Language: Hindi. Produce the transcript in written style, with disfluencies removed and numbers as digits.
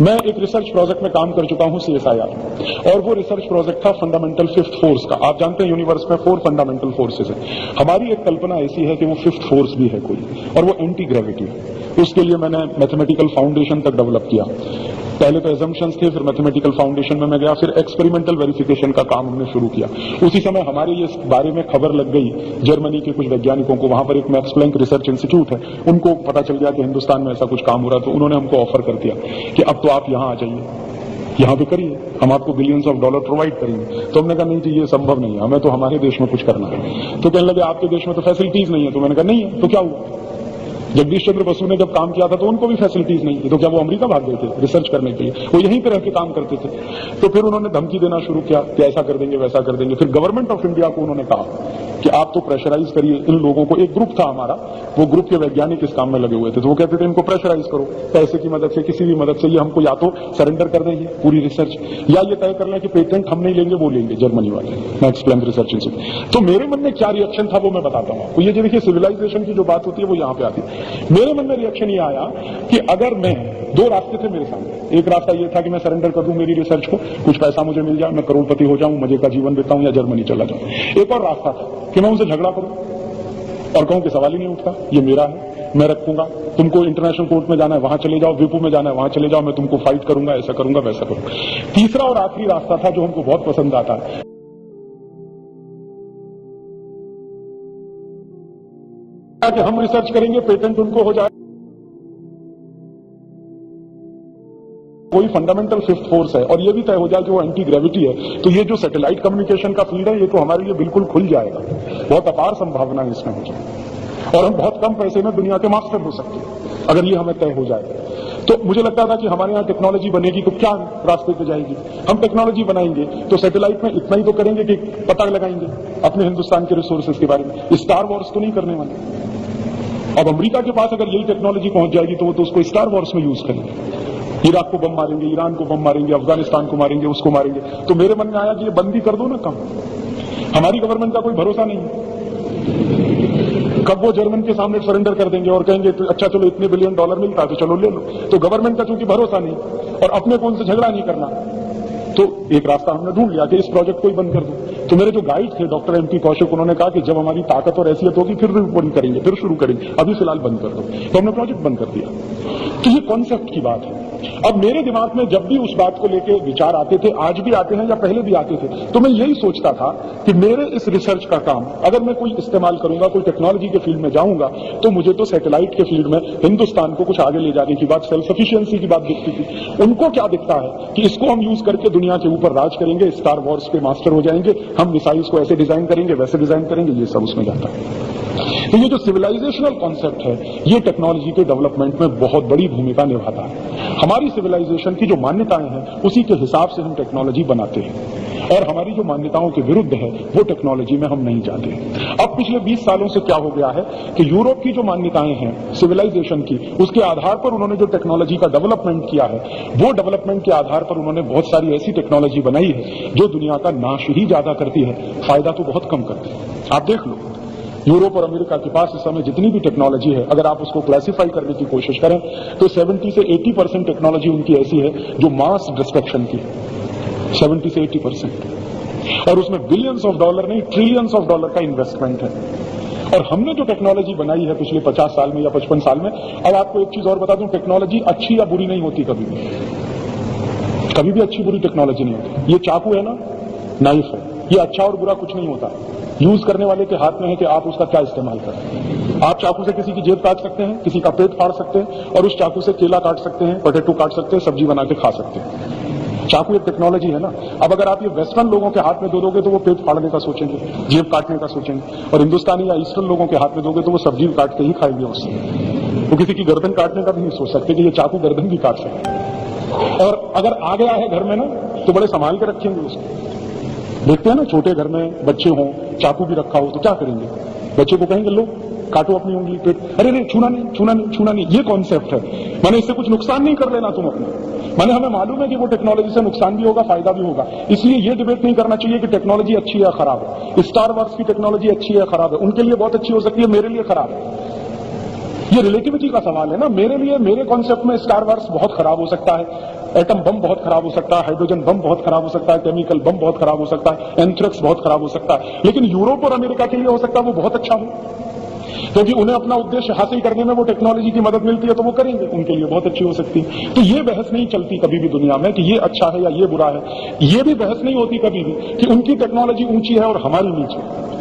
मैं एक रिसर्च प्रोजेक्ट में काम कर चुका हूं CSIR, और वो रिसर्च प्रोजेक्ट था फंडामेंटल फिफ्थ फोर्स का। आप जानते हैं यूनिवर्स में 4 फंडामेंटल फोर्सेस है। हमारी एक कल्पना ऐसी है कि वो फिफ्थ फोर्स भी है कोई, और वो एंटी ग्रेविटी है। उसके लिए मैंने मैथमेटिकल फाउंडेशन तक डेवलप किया। पहले तो एजम्पशंस थे, फिर मैथमेटिकल फाउंडेशन में मैं गया, फिर एक्सपेरिमेंटल वेरिफिकेशन का काम हमने शुरू किया। उसी समय हमारे ये बारे में खबर लग गई जर्मनी के कुछ वैज्ञानिकों को, वहां पर एक मैक्स प्लैंक रिसर्च इंस्टीट्यूट है, उनको पता चल गया कि हिंदुस्तान में ऐसा कुछ काम हो रहा है, तो उन्होंने हमको ऑफर कर दिया कि अब तो आप यहां आ जाइए, यहां पे करिए, हम आपको बिलियंस ऑफ डॉलर प्रोवाइड करेंगे। तो हमने कहा नहीं जी, ये संभव नहीं है, हमें तो हमारे देश में कुछ करना है। तो कहने लगे आपके देश में तो फैसिलिटीज नहीं है। तो मैंने कहा नहीं है, तो क्या हुआ? जगदीश चंद्र बसु ने जब काम किया था तो उनको भी फैसिलिटीज नहीं थी, तो क्या वो अमेरिका भाग गए थे रिसर्च करने के लिए? वो यहीं पे रह के काम करते थे। तो फिर उन्होंने धमकी देना शुरू किया कि ऐसा कर देंगे, वैसा कर देंगे। फिर गवर्नमेंट ऑफ इंडिया को उन्होंने कहा कि आप तो प्रेशराइज करिए इन लोगों को। एक ग्रुप था हमारा, वो ग्रुप के वैज्ञानिक इस काम में लगे हुए थे, तो वो कहते थे इनको प्रेशराइज करो, पैसे की मदद से, किसी भी मदद से, ये हमको या तो सरेंडर कर देंगे पूरी रिसर्च, या ये तय कर लें कि पेटेंट हम नहीं लेंगे, वो लेंगे जर्मनी वाले, मैक्स प्लैंक रिसर्च इंस्टीट्यूट। तो मेरे मन में क्या रिएक्शन था वो मैं बताता हूं आपको। ये देखिए सिविलाइजेशन की जो बात होती है वो यहां पे आती है। मेरे मन में रिएक्शन ये आया कि अगर मैं, 2 रास्ते थे मेरे सामने। एक रास्ता ये था कि मैं सरेंडर कर दूं मेरी रिसर्च को, कुछ पैसा मुझे मिल जाए, मैं करोड़पति हो जाऊं, मजे का जीवन बिताऊं, या जर्मनी चला जाऊं। एक और रास्ता था कि मैं उनसे झगड़ा करूं और कहूं कि सवाल ही नहीं उठता, ये मेरा है, मैं रखूंगा, तुमको इंटरनेशनल कोर्ट में जाना है वहां चले जाओ, विपो में जाना है वहां चले जाओ, मैं तुमको फाइट करूंगा, ऐसा करूंगा, वैसा करूंगा। तीसरा और आखिरी रास्ता था जो हमको बहुत पसंद आता है, कि हम रिसर्च करेंगे, पेटेंट उनको हो जाए, कोई फंडामेंटल फिफ्थ फोर्स है, और ये भी तय हो जाए कि वो एंटी ग्रेविटी है, तो ये जो सैटेलाइट कम्युनिकेशन का फील्ड है ये तो हमारे लिए बिल्कुल खुल जाएगा। बहुत अपार संभावना है इसमें हो जाए, और हम बहुत कम पैसे में दुनिया के मास्टर हो सकते हैं अगर ये हमें तय हो जाए। तो मुझे लगता था कि हमारे यहाँ टेक्नोलॉजी बनेगी तो क्या रास्ते पे जाएगी? हम टेक्नोलॉजी बनाएंगे तो सैटेलाइट में इतना ही तो करेंगे कि पता लगाएंगे अपने हिंदुस्तान के रिसोर्सेज के बारे में। स्टार वॉर्स तो नहीं करने वाले। अब अमेरिका के पास अगर यही टेक्नोलॉजी पहुंच जाएगी तो वो तो उसको स्टार वॉर्स में यूज करेंगे। इराक को बम मारेंगे, ईरान को बम मारेंगे, अफगानिस्तान को मारेंगे, उसको मारेंगे। तो मेरे मन में आया कि ये बंदी कर दो ना काम। हमारी गवर्नमेंट का कोई भरोसा नहीं है, कब वो जर्मन के सामने सरेंडर कर देंगे और कहेंगे तो अच्छा चलो इतने $1 बिलियन मिलता है तो चलो ले लो। तो गवर्नमेंट का चूंकि भरोसा नहीं और अपने को उनसे झगड़ा नहीं करना, तो एक रास्ता हमने ढूंढ लिया कि इस प्रोजेक्ट को ही बंद कर दो। तो मेरे जो गाइड थे डॉक्टर MP कौशिक, उन्होंने कहा कि जब हमारी ताकत और हैसियत होगी फिर बंद करेंगे, फिर शुरू करेंगे, अभी फिलहाल बंद कर दो। तो हमने प्रोजेक्ट बंद कर दिया। तो ये कॉन्सेप्ट की बात है। अब मेरे दिमाग में जब भी उस बात को लेके विचार आते थे, आज भी आते हैं या पहले भी आते थे, तो मैं यही सोचता था कि मेरे इस रिसर्च का काम अगर मैं कोई इस्तेमाल करूंगा, कोई टेक्नोलॉजी के फील्ड में जाऊंगा, तो मुझे तो सैटेलाइट के फील्ड में हिंदुस्तान को कुछ आगे ले जाने की बात, सेल्फ सफिशिएंसी की बात दिखती थी। उनको क्या दिखता है कि इसको हम यूज करके दुनिया के ऊपर राज करेंगे, स्टार वॉर्स के मास्टर हो जाएंगे, हम मिसाइल्स को ऐसे डिजाइन करेंगे, वैसे डिजाइन करेंगे, ये सब उसमें जाता है। तो ये जो सिविलाइजेशनल कॉन्सेप्ट है ये टेक्नोलॉजी के डेवलपमेंट में बहुत बड़ी भूमिका निभाता है। हमारी सिविलाइजेशन की जो मान्यताएं हैं उसी के हिसाब से हम टेक्नोलॉजी बनाते हैं, और हमारी जो मान्यताओं के विरुद्ध है वो टेक्नोलॉजी में हम नहीं जाते। अब पिछले 20 सालों से क्या हो गया है कि यूरोप की जो मान्यताएं हैं सिविलाइजेशन की, उसके आधार पर उन्होंने जो टेक्नोलॉजी का डेवलपमेंट किया है, वो डेवलपमेंट के आधार पर उन्होंने बहुत सारी ऐसी टेक्नोलॉजी बनाई है जो दुनिया का नाश ही ज्यादा करती है, फायदा तो बहुत कम करती है। आप देख लो यूरोप और अमेरिका के पास इस समय जितनी भी टेक्नोलॉजी है, अगर आप उसको क्लासिफाई करने की कोशिश करें तो 70 से 80% टेक्नोलॉजी उनकी ऐसी है जो मास डिस्ट्रक्शन की, 70 से 80%, और उसमें बिलियंस ऑफ डॉलर नहीं ट्रिलियंस ऑफ डॉलर का इन्वेस्टमेंट है। और हमने जो टेक्नोलॉजी बनाई है पिछले 50 साल में या 55 साल में, अब आपको एक चीज और बता दूं, टेक्नोलॉजी अच्छी या बुरी नहीं होती, कभी भी अच्छी बुरी टेक्नोलॉजी नहीं होती। ये चाकू है ना, नाइफ है, ये अच्छा और बुरा कुछ नहीं होता, यूज करने वाले के हाथ में है कि आप उसका क्या इस्तेमाल करें। आप चाकू से किसी की जेब काट सकते हैं, किसी का पेट फाड़ सकते हैं, और उस चाकू से केला काट सकते हैं, पोटैटो काट सकते हैं, सब्जी बना के खा सकते हैं। चाकू एक टेक्नोलॉजी है ना। अब अगर आप ये वेस्टर्न लोगों के हाथ में दे दोगे तो वो पेट फाड़ने का सोचेंगे, जेब काटने का सोचेंगे, और हिंदुस्तानी या ईस्टर्न लोगों के हाथ में दोगे तो वो सब्जी काट के ही खाएंगे उससे। वो किसी की गर्दन काटने का भी नहीं सोच सकते कि ये चाकू गर्दन भी काट सकते। और अगर आ गया है घर में ना तो बड़े संभाल के रखेंगे उसको। देखते हैं ना छोटे घर में बच्चे हों, चाकू भी रखा हो तो क्या करेंगे, बच्चे को कहेंगे लो काटो अपनी उंगली पेट, अरे नहीं छूना नहीं छूना नहीं छूना नहीं। ये कॉन्सेप्ट है, माने इससे कुछ नुकसान नहीं कर लेना तुम अपने, माने हमें मालूम है कि वो टेक्नोलॉजी से नुकसान भी होगा फायदा भी होगा, इसलिए ये डिबेट नहीं करना चाहिए कि टेक्नोलॉजी अच्छी है या खराब है। स्टार वॉर्स की टेक्नोलॉजी अच्छी है या खराब है, उनके लिए बहुत अच्छी हो सकती है, मेरे लिए खराब है। ये रिलेटिविटी का सवाल है ना। मेरे लिए मेरे कॉन्सेप्ट में स्टार वॉर्स बहुत खराब हो सकता है, एटम बम बहुत खराब हो सकता है, हाइड्रोजन बम बहुत खराब हो सकता है, केमिकल बम बहुत खराब हो सकता है, एंथ्रेक्स बहुत खराब हो सकता है, लेकिन यूरोप और अमेरिका के लिए हो सकता है वो बहुत अच्छा हो, क्योंकि उन्हें अपना उद्देश्य हासिल करने में वो टेक्नोलॉजी की मदद मिलती है तो वो करेंगे, उनके लिए बहुत अच्छी हो सकती है। तो ये बहस नहीं चलती कभी भी दुनिया में कि ये अच्छा है या ये बुरा है। ये भी बहस नहीं होती कभी भी कि उनकी टेक्नोलॉजी ऊंची है और हमारी नीचे।